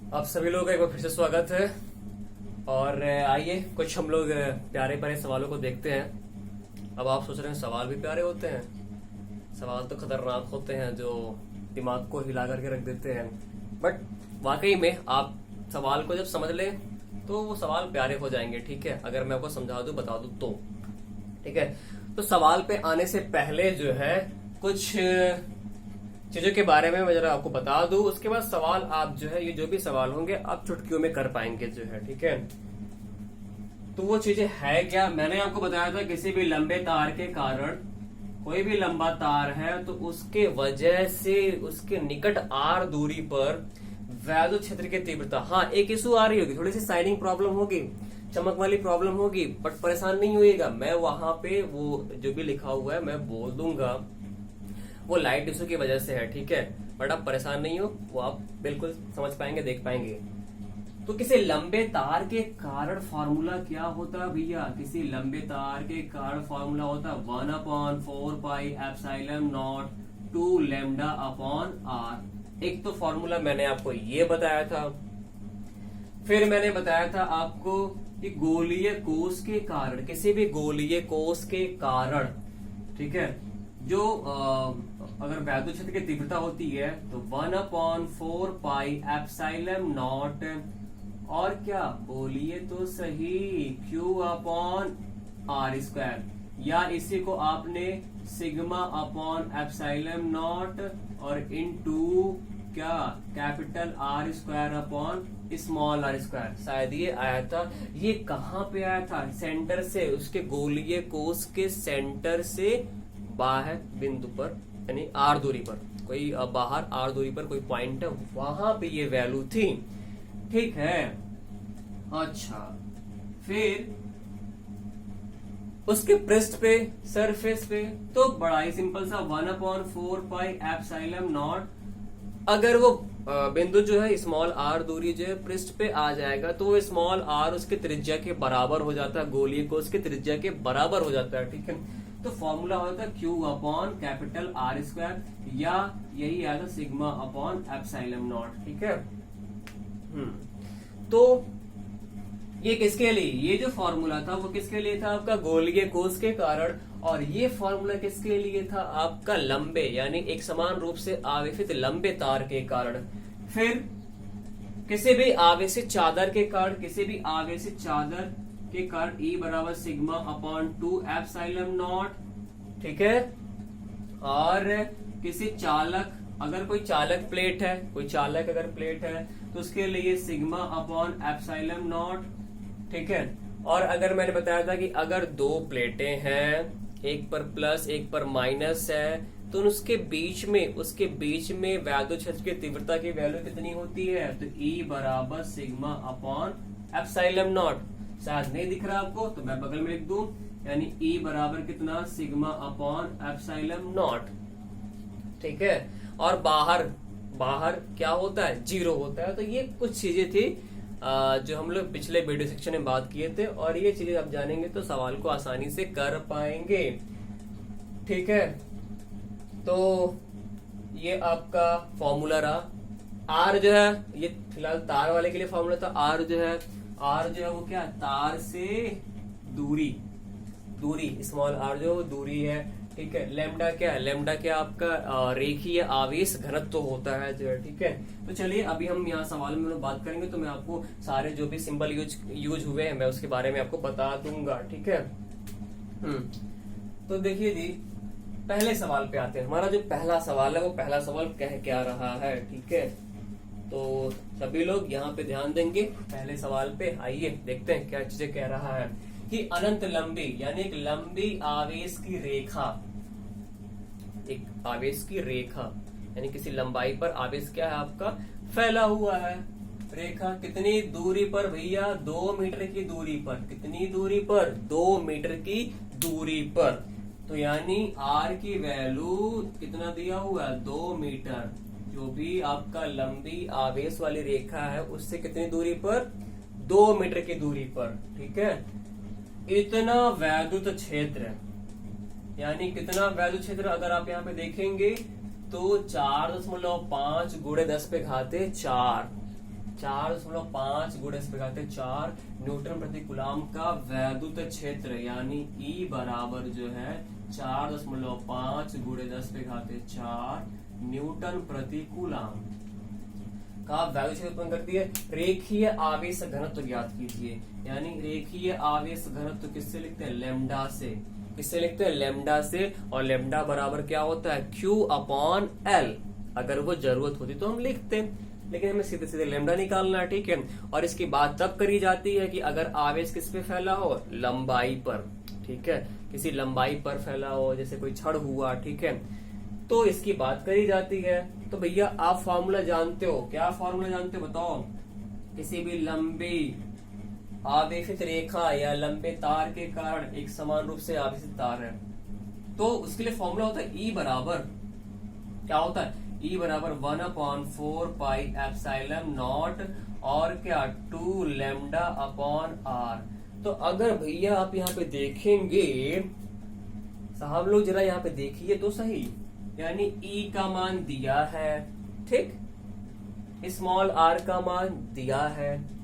आप सभी लोगों का एक बार फिर से स्वागत है। और आइए कुछ हम लोग प्यारे प्यारे सवालों को देखते हैं। अब आप सोच रहे हैं सवाल भी प्यारे होते हैं। सवाल तो खतरनाक होते हैं जो दिमाग को हिला करके रख देते हैं। बट वाकई में आप सवाल को जब समझ लें तो वो सवाल प्यारे हो जाएंगे। ठीक है, अगर मैं आपको समझा दूं बता दूं तो ठीक है। तो सवाल पे आने से पहले जो है कुछ चीजों के बारे में मैं जरा आपको बता दूं, उसके बाद सवाल आप जो है ये जो भी सवाल होंगे आप चुटकियों में कर पाएंगे जो है। ठीक है, तो वो चीजें है क्या, मैंने आपको बताया था किसी भी लंबे तार के कारण, कोई भी लंबा तार है तो उसके वजह से उसके निकट आर दूरी पर वैद्युत क्षेत्र की तीव्रता, हाँ एक इशू आ रही होगी, थोड़ी सी साइनिंग प्रॉब्लम होगी, चमक वाली प्रॉब्लम होगी, बट परेशान नहीं होइएगा। मैं वहां पे वो जो भी लिखा हुआ है मैं बोल दूंगा, वो लाइट इशू की वजह से है। ठीक है, बट आप परेशान नहीं हो, वो आप बिल्कुल समझ पाएंगे, देख पाएंगे। तो किसी लंबे तार के कारण फॉर्मूला क्या होता है भैया? किसी लंबे तार के कारण फॉर्मूला होता है 1/4πε0 2 λ/r। एक तो फॉर्मूला मैंने आपको ये बताया था, फिर मैंने बताया था आपको कि गोलीय कोष के कारण, किसी भी गोलीय कोष के कारण, ठीक है, जो अगर वैद्युत क्षेत्र की तीव्रता होती है तो 1/4πε0 और क्या बोलिए तो सही Q/r², या इसी को आपने σ/ε0 और इनटू क्या कैपिटल R²/स्मॉल r², शायद ये आया था। ये कहां पे आया था? सेंटर से, उसके गोलीय कोष के सेंटर से बाहर बिंदु पर, यानी आर दूरी पर, कोई बाहर आर दूरी पर कोई पॉइंट है, वहां पे ये वैल्यू थी। ठीक है, अच्छा, फिर उसके पृष्ठ पे, सरफेस पे, तो बड़ा ही सिंपल सा 1/4πε0। अगर वो बिंदु जो है स्मॉल आर दूरी जो है पृष्ठ पे आ जाएगा तो वो स्मॉल आर उसके त्रिज्या के बराबर हो जाता है, गोलीय कोष के त्रिज्या के बराबर हो जाता है। ठीक है, तो फॉर्मूला होता है Q/R², या यही आया था σ/ε0। ठीक है, तो ये किसके लिए, ये जो फॉर्मूला था वो किसके लिए था? आपका गोलीय कोष के कारण। और ये फॉर्मूला किसके लिए था? आपका लंबे, यानी एक समान रूप से आवेशित लंबे तार के कारण। फिर किसी भी आवेशित चादर के कारण, किसी भी आवेशित चादर के कारण E बराबर σ/2ε0। ठीक है, और किसी चालक, अगर कोई चालक प्लेट है, कोई चालक अगर प्लेट है तो उसके लिए σ/ε0। ठीक है, और अगर मैंने बताया था कि अगर दो प्लेटें हैं, एक पर प्लस एक पर माइनस है, तो उसके बीच में वैद्युत क्षेत्र की तीव्रता की वैल्यू कितनी होती है? तो E बराबर σ/ε0। शायद नहीं दिख रहा आपको तो मैं बगल में लिख दूं, यानी E बराबर कितना? σ/ε0। ठीक है, और बाहर क्या होता है? 0 होता है। तो ये कुछ चीजें थी जो हम लोग पिछले वीडियो सेक्शन में बात किए थे, और ये चीजें आप जानेंगे तो सवाल को आसानी से कर पाएंगे। ठीक है, तो ये आपका फॉर्मूला रहा। आर जो है ये फिलहाल तार वाले के लिए फॉर्मूला था। आर जो है वो क्या? तार से दूरी स्मॉल आर जो दूरी है। ठीक है, लेमडा क्या है? लेमडा क्या आपका रेखीय आवेश घनत्व तो होता है जो है। ठीक है, तो चलिए अभी हम यहाँ सवाल में बात करेंगे, तो मैं आपको सारे जो भी सिंबल यूज हुए हैं मैं उसके बारे में आपको बता दूंगा। ठीक है, तो देखिए जी, पहले सवाल पे आते हैं। हमारा जो पहला सवाल है वो पहला सवाल कह क्या रहा है? ठीक है, तो सभी लोग यहाँ पे ध्यान देंगे पहले सवाल पे। आइए देखते हैं क्या चीजें कह रहा है कि अनंत लंबी, यानी एक लंबी आवेश की रेखा, यानी किसी लंबाई पर आवेश क्या है आपका? फैला हुआ है। रेखा कितनी दूरी पर भैया? 2 मीटर की दूरी पर। कितनी दूरी पर? 2 मीटर की दूरी पर। तो यानी R की वैल्यू कितना दिया हुआ है? 2 मीटर। जो भी आपका लंबी आवेश वाली रेखा है उससे कितनी दूरी पर? 2 मीटर की दूरी पर। ठीक है, इतना वैद्युत क्षेत्र, यानी कितना वैद्युत क्षेत्र अगर आप यहाँ पे देखेंगे तो 4.5 × 10⁴ 4.5 गुणे 10⁴ न्यूटन प्रति कूलाम का वैद्युत क्षेत्र, यानी E बराबर जो है 4.5 गुणे 10⁴ न्यूटन प्रति कूलाम का वैद्युत क्षेत्र उत्पन्न करती है। रेखीय आवेश घनत्व ज्ञात कीजिए, यानी रेखीय आवेश घनत्व किससे लिखते हैं? लैम्डा से। किससे लिखते हैं? लैम्डा से। और लैम्डा बराबर क्या होता है? Q/L। अगर वो जरूरत होती तो हम लिखते, लेकिन हमें सीधे सीधे लैम्डा निकालना है, ठीक है। और इसकी बात तब करी जाती है कि अगर आवेश किस पे फैला हो? लंबाई पर, ठीक है। किसी लंबाई पर फैला हो, जैसे कोई छड़ हुआ, ठीक है, तो इसकी बात करी जाती है। तो भैया आप फॉर्मूला जानते हो, क्या फॉर्मूला जानते हो बताओ? किसी भी लंबी आवेशित रेखा या लंबे तार के कारण एक समान रूप से आवेशित तार है, तो उसके लिए फॉर्मूला होता है E बराबर, क्या होता है? E बराबर 1/4 पाई एप्सिलॉन नॉट और क्या 2 लैम्डा अपॉन R। तो अगर भैया आप यहाँ पे देखेंगे, साहब लोग जरा यहाँ पे देखिए तो सही, यानी E का मान दिया है, ठीक, स्मॉल r का मान दिया है,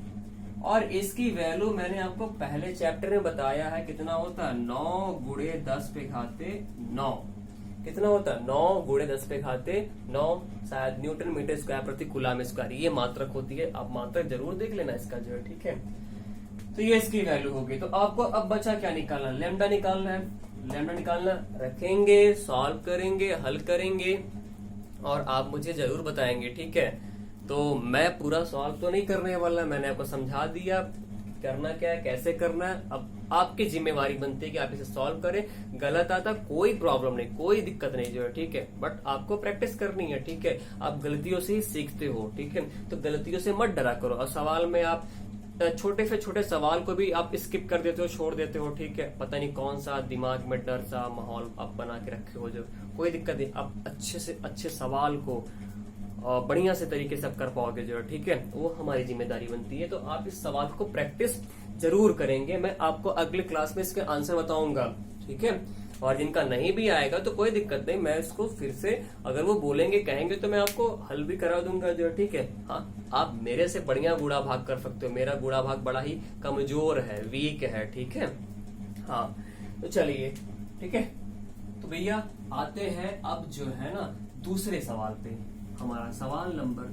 और इसकी वैल्यू मैंने आपको पहले चैप्टर में बताया है कितना होता है? 9 गुणे 10⁹ कितना होता है? 9 गुणे 10⁹ शायद न्यूटन मीटर स्क्वायर प्रति कूलाम स्क्वायर, ये मात्रक होती है। आप मात्रक जरूर देख लेना इसका जो है, ठीक है। तो ये इसकी वैल्यू होगी। तो आपको अब बचा क्या निकालना? लैम्डा निकालना है। लैम्डा निकालना, रखेंगे, सॉल्व करेंगे, हल करेंगे, और आप मुझे जरूर बताएंगे, ठीक है। तो मैं पूरा सॉल्व तो नहीं करने वाला, मैंने आपको समझा दिया करना क्या है, कैसे करना है। अब आपकी जिम्मेवारी बनती है कि आप इसे सॉल्व करें। गलत आता कोई प्रॉब्लम नहीं, कोई दिक्कत नहीं जो है, ठीक है, बट आपको प्रैक्टिस करनी है, ठीक है। आप गलतियों से ही सीखते हो, ठीक है, तो गलतियों से मत डरा करो। और सवाल में आप छोटे से छोटे सवाल को भी आप स्किप कर देते हो, छोड़ देते हो, ठीक है। पता नहीं कौन सा दिमाग में डर सा माहौल आप बना के रखे हो, जो कोई दिक्कत नहीं। आप अच्छे से अच्छे सवाल को बढ़िया से तरीके से आप कर पाओगे जो है, ठीक है, वो हमारी जिम्मेदारी बनती है। तो आप इस सवाल को प्रैक्टिस जरूर करेंगे। मैं आपको अगले क्लास में इसके आंसर बताऊंगा, ठीक है। और जिनका नहीं भी आएगा तो कोई दिक्कत नहीं, मैं इसको फिर से अगर वो बोलेंगे, कहेंगे, तो मैं आपको हल भी करा दूंगा जो है, ठीक है। हाँ, आप मेरे से बढ़िया गुणा भाग कर सकते हो। मेरा गुणा भाग बड़ा ही कमजोर है, वीक है, ठीक है। हाँ, तो चलिए, ठीक है। तो भैया आते हैं अब जो है ना दूसरे सवाल पे। हमारा सवाल नंबर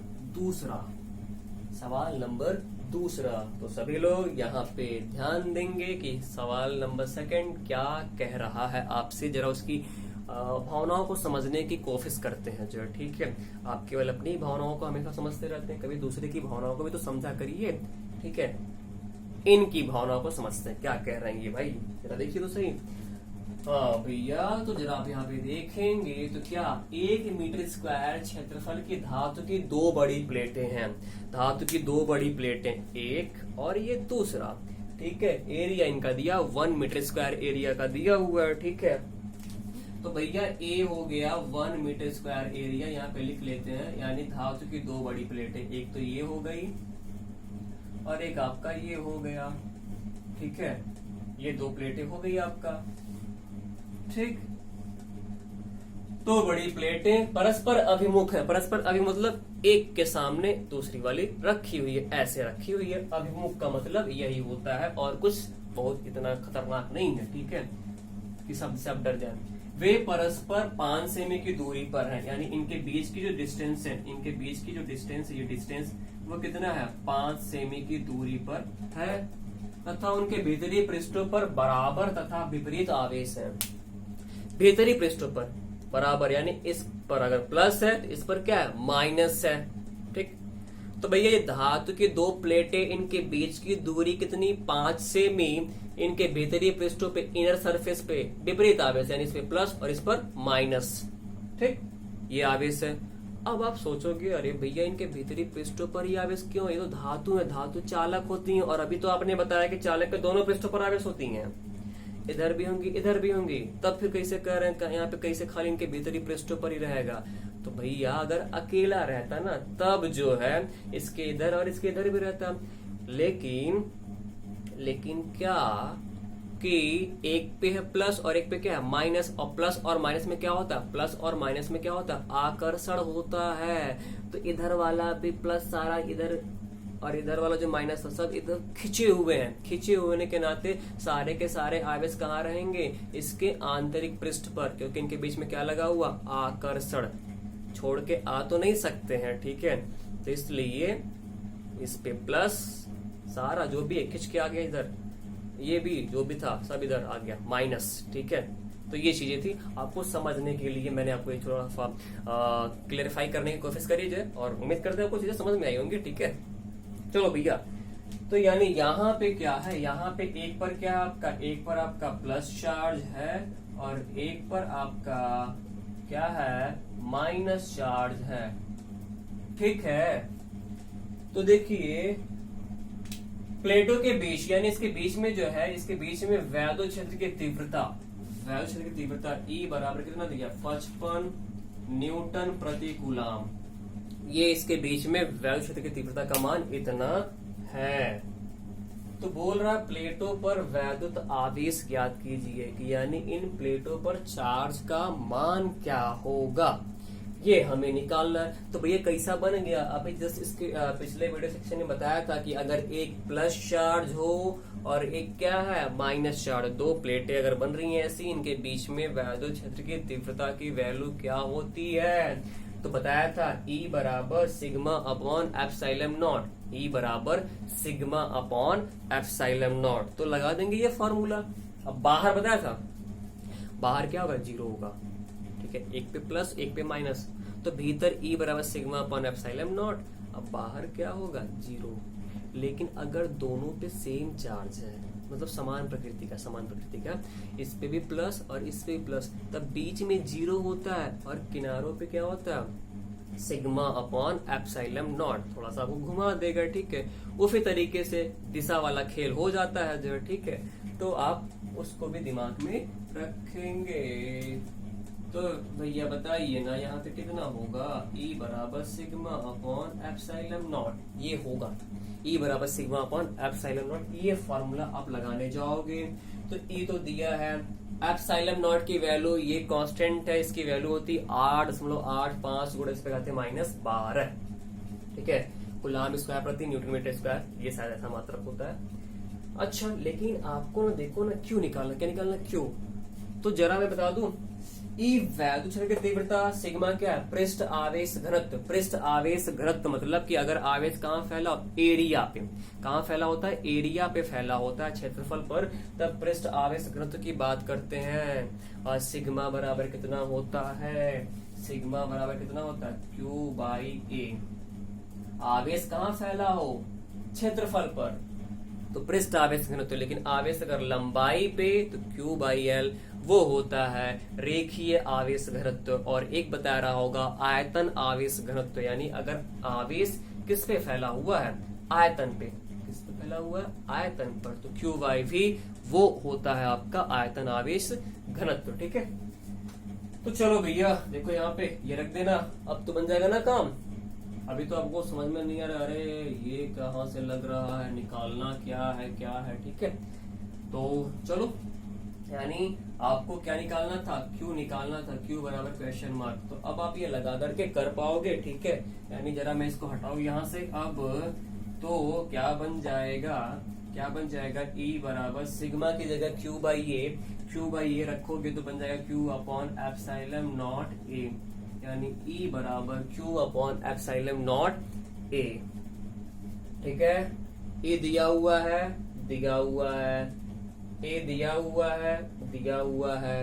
दूसरा। तो सभी लोग यहाँ पे ध्यान देंगे कि सवाल नंबर 2 क्या कह रहा है आपसे। जरा उसकी भावनाओं को समझने की कोशिश करते हैं जो है, ठीक है। आप केवल अपनी भावनाओं को हमेशा समझते रहते हैं, कभी दूसरे की भावनाओं को भी तो समझा करिए, ठीक है। इनकी भावनाओं को समझते हैं, क्या कह रहे हैं ये भाई, जरा देखिए तो सही। हाँ भैया, तो जरा आप यहाँ पे देखेंगे तो क्या 1 मीटर स्क्वायर क्षेत्रफल की धातु की 2 बड़ी प्लेटें हैं। धातु की 2 बड़ी प्लेटें, एक और ये दूसरा, ठीक है। एरिया इनका दिया 1 मीटर स्क्वायर एरिया का दिया हुआ है, ठीक है। तो भैया ए हो गया 1 मीटर स्क्वायर एरिया, यहाँ पे लिख लेते हैं, यानी धातु की 2 बड़ी प्लेटें, एक तो ये हो गई और एक आपका ये हो गया, ठीक है। ये 2 प्लेटें हो गई आपका, ठीक। 2 बड़ी प्लेटें परस्पर अभिमुख है। परस्पर अभिमुख मतलब एक के सामने दूसरी वाली रखी हुई है, ऐसे रखी हुई है। अभिमुख का मतलब यही होता है, और कुछ बहुत इतना खतरनाक नहीं है, ठीक है, कि सब आप डर जाए। वे परस्पर 5 सेमी की दूरी पर है, यानी इनके बीच की जो डिस्टेंस है, इनके बीच की जो डिस्टेंस है, ये डिस्टेंस वो कितना है? 5 सेमी की दूरी पर है, तथा उनके भीतरी पृष्ठों पर बराबर तथा विपरीत आवेश है। भीतरी पृष्ठों पर बराबर, यानी इस पर अगर प्लस है तो इस पर क्या है? माइनस है, ठीक। तो भैया ये धातु की 2 प्लेटें, इनके बीच की दूरी कितनी? 5 सेमी। इनके भीतरी पृष्ठों पे, इनर सरफेस पे विपरीत आवेश, यानी इस पे प्लस और इस पर माइनस, ठीक, ये आवेश है। अब आप सोचोगे अरे भैया इनके भीतरी पृष्ठों पर ही आवेश क्यों? ये तो धातु है, धातु चालक होती है, और अभी तो आपने बताया कि चालक के दोनों पृष्ठों पर आवेश होती हैं, इधर भी होंगी इधर भी होंगी, तब फिर कैसे कह रहे हैं यहाँ पे कैसे खाली इनके भीतरी पृष्ठों पर ही रहेगा? तो भैया अगर अकेला रहता ना तब जो है इसके इधर और इसके इधर भी रहता, लेकिन क्या कि एक पे है प्लस और एक पे क्या है? माइनस। और प्लस और माइनस में क्या होता है? प्लस और माइनस में क्या होता है? आकर्षण होता है। तो इधर वाला भी प्लस सारा इधर और इधर वाला जो माइनस था सब इधर खिंचे हुए हैं। खिंचे होने के नाते सारे के सारे आवेश कहाँ रहेंगे, इसके आंतरिक पृष्ठ पर, क्योंकि इनके बीच में क्या लगा हुआ, आकर्षण। छोड़ के आ तो नहीं सकते हैं, ठीक है। तो इसलिए इस पे प्लस, सारा जो भी है खिंच के आ गया इधर, ये भी जो भी था सब इधर आ गया माइनस, ठीक है। तो ये चीजें थी, आपको समझने के लिए मैंने आपको एक थोड़ा सा क्लेरिफाई करने की कोशिश करी है, और उम्मीद करते हैं आपको चीजें समझ में आई होंगी, ठीक है। चलो भैया, तो यानी यहाँ पे क्या है, यहाँ पे एक पर क्या आपका, एक पर आपका प्लस चार्ज है और एक पर आपका क्या है, माइनस चार्ज है, ठीक है। तो देखिए प्लेटों के बीच, यानी इसके बीच में जो है, इसके बीच में वैद्युत क्षेत्र की तीव्रता, वैद्युत क्षेत्र की तीव्रता E बराबर कितना दिया, 55 न्यूटन प्रति कूलाम। ये इसके बीच में वैद्युत क्षेत्र की तीव्रता का मान इतना है। तो बोल रहा प्लेटों पर वैद्युत आवेश ज्ञात कीजिए, कि यानी इन प्लेटों पर चार्ज का मान क्या होगा, ये हमें निकालना है। तो भैया कैसा बन गया, अभी जस्ट इसके पिछले वीडियो सेक्शन में बताया था कि अगर एक प्लस चार्ज हो और एक क्या है, माइनस चार्ज, दो प्लेटें अगर बन रही हैं ऐसी, इनके बीच में वैद्युत क्षेत्र की तीव्रता की वैल्यू क्या होती है। तो बताया था E बराबर sigma upon epsilon not, E बराबर सिग्मा अपॉन एप्सिलॉन नॉट। तो लगा देंगे ये फॉर्मूला। अब बाहर बताया था, बाहर क्या होगा, जीरो होगा, ठीक है। एक पे प्लस एक पे माइनस, तो भीतर E बराबर सिग्मा अपॉन एप्सिलॉन नॉट, अब बाहर क्या होगा, जीरो। लेकिन अगर दोनों पे सेम चार्ज है, मतलब समान प्रकृति का, समान प्रकृति का, इस पे भी प्लस और इस पे भी प्लस, तब बीच में जीरो होता है और किनारों पे क्या होता है, सिग्मा अपॉन एप्सिलॉन नॉट। थोड़ा सा आपको घुमा देगा, ठीक है। उसी तरीके से दिशा वाला खेल हो जाता है जो, ठीक है। तो आप उसको भी दिमाग में रखेंगे। तो भैया बताइए ना, यहाँ पे कितना होगा, E बराबर सिग्मा अपॉन एप्सिलॉन नॉट, ये होगा E बराबर सिग्मा अपॉन एप्सिलॉन नॉट। ये फॉर्मूला आप लगाने जाओगे तो E तो दिया है, एप्सिलॉन नॉट की वैल्यू ये कांस्टेंट है, इसकी वैल्यू होती 8.85 गुणे इस पे कहते हैं -12, ठीक है। कूलाम स्क्वायर प्रति न्यूटन मीटर स्क्वायर, ये शायद ऐसा मात्रक होता है। अच्छा, लेकिन आपको ना देखो ना, क्यों निकालना, क्या निकालना, क्यों, तो जरा मैं बता दूं। E वैद्युत क्षेत्र की तीव्रता, सिग्मा क्या है, पृष्ठ आवेश घनत्व। पृष्ठ आवेश घनत्व मतलब कि अगर आवेश कहाँ फैला, एरिया पे, कहाँ फैला होता है, एरिया पे फैला होता है, क्षेत्रफल पर, तब पृष्ठ आवेश घनत्व की बात करते हैं। और सिग्मा बराबर कितना होता है, सिग्मा बराबर कितना होता है, Q/A। आवेश कहाँ फैला हो, क्षेत्रफल पर, तो पृष्ठ आवेश घनत्व। लेकिन आवेश अगर लंबाई पे, तो Q/L वो होता है रेखीय आवेश घनत्व। और एक बता रहा होगा आयतन आवेश घनत्व, यानी अगर आवेश किस पे फैला हुआ है, आयतन पे, किस पे फैला हुआ है, आयतन पर, तो Q/V वो होता है आपका आयतन आवेश घनत्व, ठीक है। तो चलो भैया देखो, यहाँ पे ये रख देना, अब तो बन जाएगा ना काम। अभी तो आपको समझ में नहीं आ रहा, अरे ये कहाँ से लग रहा है, निकालना क्या है, ठीक है। तो चलो, यानी आपको क्या निकालना था, Q निकालना था, Q बराबर क्वेश्चन मार्क। तो अब आप ये लगा करके कर पाओगे, ठीक है। यानी जरा मैं इसको हटाऊ यहाँ से, अब तो क्या बन जाएगा, E बराबर सिग्मा की जगह Q/A रखोगे तो बन जाएगा Q upon epsilon not A, यानी E बराबर Q upon epsilon not A, ठीक है। E दिया हुआ है, A दिया हुआ है।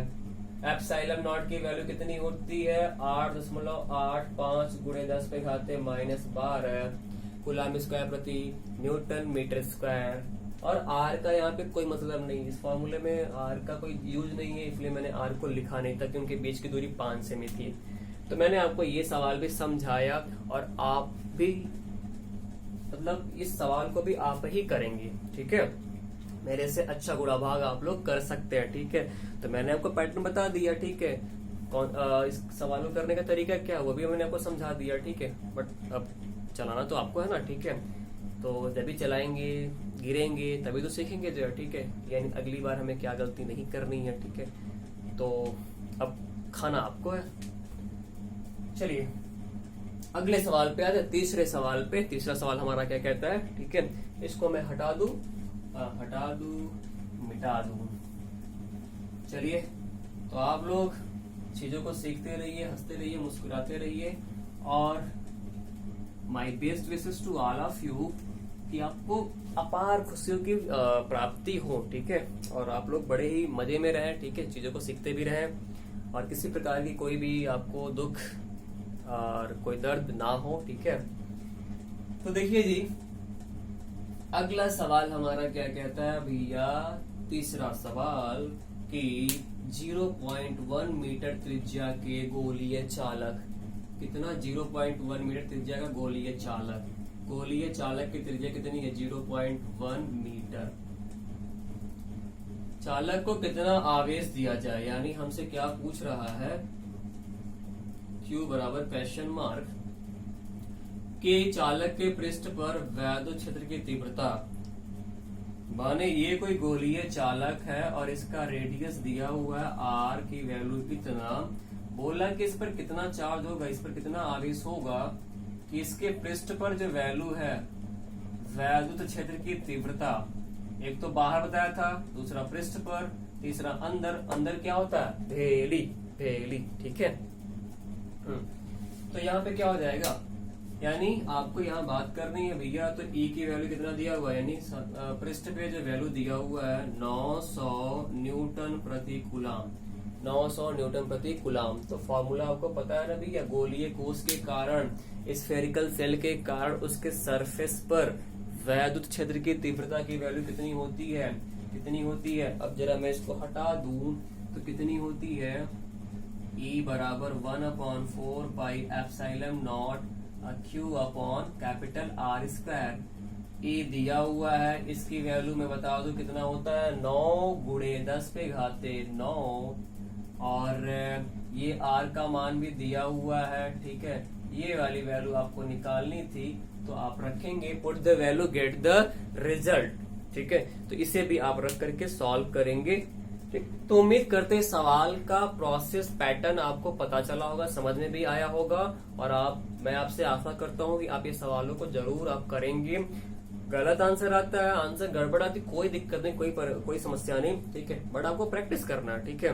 एप्सिलॉन नॉट की वैल्यू कितनी होती है, 8.85 गुणे 10 पे घाते -12 कूलाम स्क्वायर प्रति न्यूटन मीटर स्क्वायर। और R का यहाँ पे कोई मतलब नहीं, इस फॉर्मूले में R का कोई यूज नहीं है, इसलिए मैंने R को लिखा नहीं था, क्योंकि उनके बीच की दूरी 5 सेमी थी। तो मैंने आपको ये सवाल भी समझाया, और आप भी मतलब इस सवाल को भी आप ही करेंगे, ठीक है। मेरे से अच्छा गुणा भाग आप लोग कर सकते हैं, ठीक है। तो मैंने आपको पैटर्न बता दिया, ठीक है। इस सवाल को करने का तरीका क्या है वो भी मैंने आपको समझा दिया, ठीक है। बट अब चलाना तो आपको है ना, ठीक है। तो जब भी चलाएंगे, गिरेंगे, तभी तो सीखेंगे जो है, ठीक है। यानी अगली बार हमें क्या गलती नहीं करनी है, ठीक है। तो अब खाना आपको है। चलिए अगले सवाल पे आते हैं, तीसरे सवाल पे। तीसरा सवाल हमारा क्या कहता है, ठीक है, इसको मैं हटा दूं, मिटा दूं। चलिए, तो आप लोग चीजों को सीखते रहिए, हंसते रहिए, मुस्कुराते रहिए, और my best wishes to all of you कि आपको अपार खुशियों की प्राप्ति हो, ठीक है, और आप लोग बड़े ही मजे में रहें, ठीक है, चीजों को सीखते भी रहें, और किसी प्रकार की कोई भी आपको दुख और कोई दर्द ना हो, ठीक है। तो देखिए जी, अगला सवाल हमारा क्या कहता है भैया, तीसरा सवाल कि 0.1 मीटर त्रिज्या के गोलीय चालक, कितना, 0.1 मीटर त्रिज्या का गोलीय चालक, गोलीय चालक की त्रिज्या कितनी है, 0.1 मीटर। चालक को कितना आवेश दिया जाए, यानी हमसे क्या पूछ रहा है, Q बराबर क्वेश्चन मार्क के चालक के पृष्ठ पर वैद्युत क्षेत्र की तीव्रता, माने ये कोई गोलीय चालक है और इसका रेडियस दिया हुआ है r की वैल्यू इतना, बोला कि इस पर कितना चार्ज होगा, इस पर कितना आवेश होगा, कि इसके पृष्ठ पर जो वैल्यू है वैद्युत क्षेत्र की तीव्रता, एक तो बाहर बताया था, दूसरा पृष्ठ पर, तीसरा अंदर, अंदर क्या होता है, भेली, भेली, ठीक है। तो यहाँ पे क्या हो जाएगा, यानी आपको यहाँ बात करनी है भैया, तो E की वैल्यू कितना दिया हुआ है, यानी पृष्ठ पे जो वैल्यू दिया हुआ है 900 न्यूटन प्रति कूलाम, 900 न्यूटन प्रति कूलाम। तो फॉर्मूला आपको पता है ना भैया, गोलीय कोश के कारण, स्फेरिकल सेल के कारण उसके सरफेस पर वैद्युत क्षेत्र की तीव्रता की वैल्यू कितनी होती है, कितनी होती है। अब जरा मैं इसको हटा दूं तो कितनी होती है, E बराबर 1/4 pi epsilon not Q upon capital R square. E दिया हुआ है, इसकी वैल्यू मैं बता दूं कितना होता है, 9 गुणे 10 पे घाते 9, और ये R का मान भी दिया हुआ है, ठीक है। ये वाली वैल्यू आपको निकालनी थी, तो आप रखेंगे put the value get the result, ठीक है। तो इसे भी आप रख करके सॉल्व करेंगे, ठीक। तो उम्मीद करते हैं सवाल का प्रोसेस पैटर्न आपको पता चला होगा, समझ में भी आया होगा, और मैं आपसे आशा करता हूँ कि आप ये सवालों को जरूर आप करेंगे। गलत आंसर आता है, आंसर गड़बड़ आती, कोई दिक्कत नहीं, कोई समस्या नहीं, ठीक है, बट आपको प्रैक्टिस करना है, ठीक है,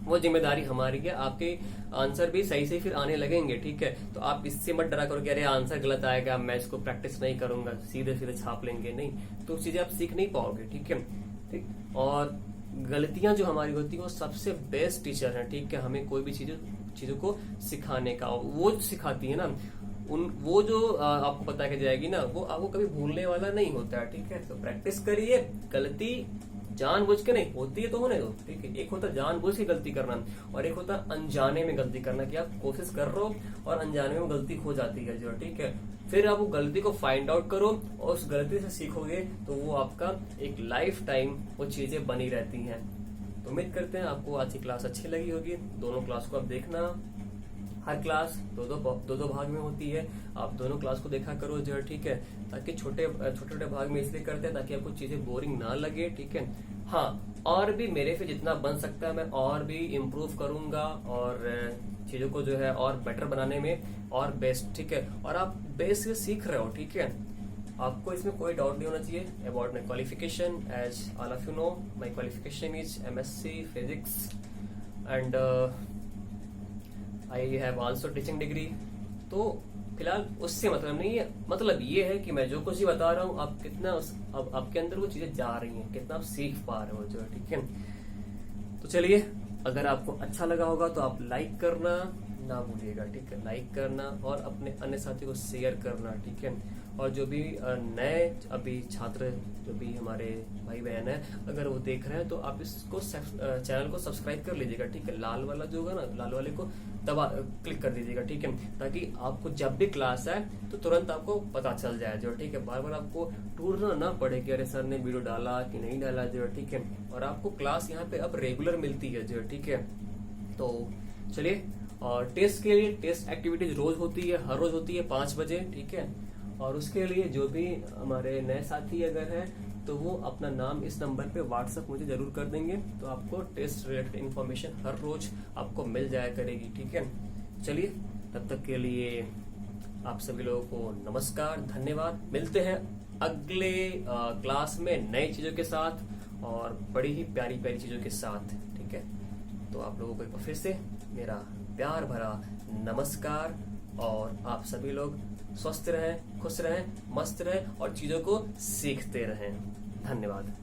वो जिम्मेदारी हमारी है। आपके आंसर भी सही से फिर आने लगेंगे, ठीक है। तो आप इससे मत डरा करो कि अरे आंसर गलत आएगा, मैं इसको प्रैक्टिस नहीं करूंगा, सीधे सीधे छाप लेंगे, नहीं, तो चीजें आप सीख नहीं पाओगे, ठीक है, ठीक। और गलतियां जो हमारी होती है वो सबसे बेस्ट टीचर है, ठीक है, हमें कोई भी चीजों को सिखाने का, वो सिखाती है ना, वो जो आपको पता के जाएगी ना, वो आपको कभी भूलने वाला नहीं होता है, ठीक है। तो प्रैक्टिस करिए, गलती जानबूझ के नहीं, होती है तो होने दो, ठीक है। एक होता है जानबूझ के गलती करना, और एक होता है अनजाने में गलती करना, कि आप कोशिश कर रहे हो और अनजाने में गलती हो जाती है जो, ठीक है। फिर आप वो गलती को फाइंड आउट करो और उस गलती से सीखोगे, तो वो आपका एक लाइफ टाइम वो चीजें बनी रहती हैं। तो उम्मीद करते हैं आपको आज की क्लास अच्छी लगी होगी। दोनों क्लास को आप देखना, हर क्लास दो भाग में होती है, आप दोनों क्लास को देखा करो जो, ठीक है, ताकि छोटे छोटे भाग में इसलिए करते हैं ताकि आपको चीजें बोरिंग ना लगे, ठीक है। हाँ, और भी मेरे से जितना बन सकता है मैं और भी इम्प्रूव करूंगा, और चीजों को जो है और बेटर बनाने में और बेस्ट, ठीक है। और आप बेस से सीख रहे हो, ठीक है, आपको इसमें कोई डाउट नहीं होना चाहिए about my qualification. As all of you know, my qualification is MSc physics and I have also teaching degree. तो फिलहाल उससे मतलब नहीं है, मतलब ये है कि मैं जो कुछ ही बता रहा हूँ, आप कितना अब आपके अंदर वो चीजें जा रही हैं, कितना आप सीख पा रहे हो जो, ठीक है। तो चलिए, अगर आपको अच्छा लगा होगा तो आप लाइक करना ना भूलिएगा, ठीक है, लाइक करना, और अपने अन्य साथी को शेयर करना, ठीक है। और जो भी नए अभी छात्र जो भी हमारे भाई बहन है, अगर वो देख रहे हैं तो आप इसको चैनल को सब्सक्राइब कर लीजिएगा, ठीक है। लाल वाला जो होगा ना, लाल वाले को क्लिक कर दीजिएगा, ठीक है, ताकि आपको जब भी क्लास आए तो तुरंत आपको पता चल जाए जो, ठीक है। बार बार आपको ढूंढना ना पड़े कि अरे सर ने वीडियो डाला कि नहीं डाला जो, ठीक है। और आपको क्लास यहाँ पे अब रेगुलर मिलती है जो, ठीक है। तो चलिए, और टेस्ट के लिए टेस्ट एक्टिविटीज रोज होती है, हर रोज होती है 5 बजे, ठीक है। और उसके लिए जो भी हमारे नए साथी अगर है तो वो अपना नाम इस नंबर पे व्हाट्सएप मुझे जरूर कर देंगे, तो आपको टेस्ट रिलेटेड इन्फॉर्मेशन हर रोज आपको मिल जाया करेगी, ठीक है। चलिए, तब तक के लिए आप सभी लोगों को नमस्कार, धन्यवाद। मिलते हैं अगले क्लास में नई चीजों के साथ और बड़ी ही प्यारी प्यारी चीजों के साथ, ठीक है। तो आप लोगों को एक बार फिर से मेरा प्यार भरा नमस्कार, और आप सभी लोग स्वस्थ रहें, खुश रहें, मस्त रहें और चीजों को सीखते रहें। धन्यवाद।